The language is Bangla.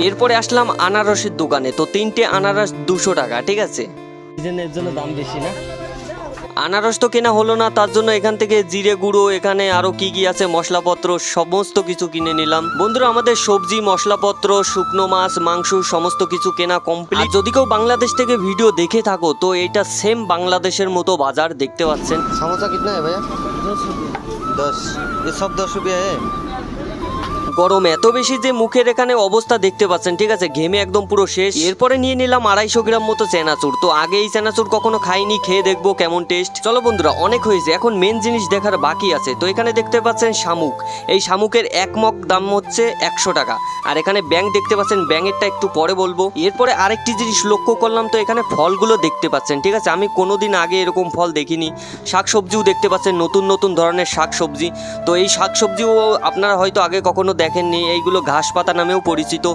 এরপরে আসলাম আনারসের দোকানে। তো 3টে আনারস 200 টাকা, ঠিক আছে। সিজনের জন্য দাম বেশি না? আনারস তো কেনা হলো না, তার জন্য এখান থেকে জিরে গুঁড়ো, এখানে আরো কি কি আছে মশলাপত্র, সমস্ত কিছু কিনে নিলাম। বন্ধুরা, আমাদের সবজি, মশলাপত্র, শুকনো মাছ, মাংস সমস্ত কিছু কেনা কমপ্লিট। যদি কেউ বাংলাদেশ থেকে ভিডিও দেখে থাকো তো এটা সেম বাংলাদেশের মতো বাজার দেখতে পাচ্ছেন। समोसा कितना है भैया? 10। ये सब 10 रुपया है। গরম এত বেশি যে মুখের এখানে অবস্থা দেখতে পাচ্ছেন, ঠিক আছে, ঘেমে একদম পুরো শেষ। এরপরে নিয়ে নিলাম 250 গ্রাম মতো চেনাচুর। তো আগে এই চেনাচুর কখনো খাইনি, খেয়ে দেখবো কেমন টেস্ট। চলো বন্ধুরা, অনেক হয়েছে, এখন মেন জিনিস দেখার বাকি আছে। তো এখানে দেখতে পাচ্ছেন শামুক। এই শামুকের 1 মগ দাম হচ্ছে 100 টাকা। আর এখানে ব্যাঙ দেখতে পাচ্ছেন, ব্যাঙেরটা একটু পরে বলবো। এরপরে আরেকটি জিনিস লক্ষ্য করলাম, তো এখানে ফলগুলো দেখতে পাচ্ছেন, ঠিক আছে, আমি কোনোদিন আগে এরকম ফল দেখিনি। শাকসবজিও দেখতে পাচ্ছেন, নতুন নতুন ধরনের শাকসবজি। তো এই শাকসবজিও আপনারা হয়তো আগে কখনো দেখেননি, এইগুলো ঘাস পাতা নামেও পরিচিত।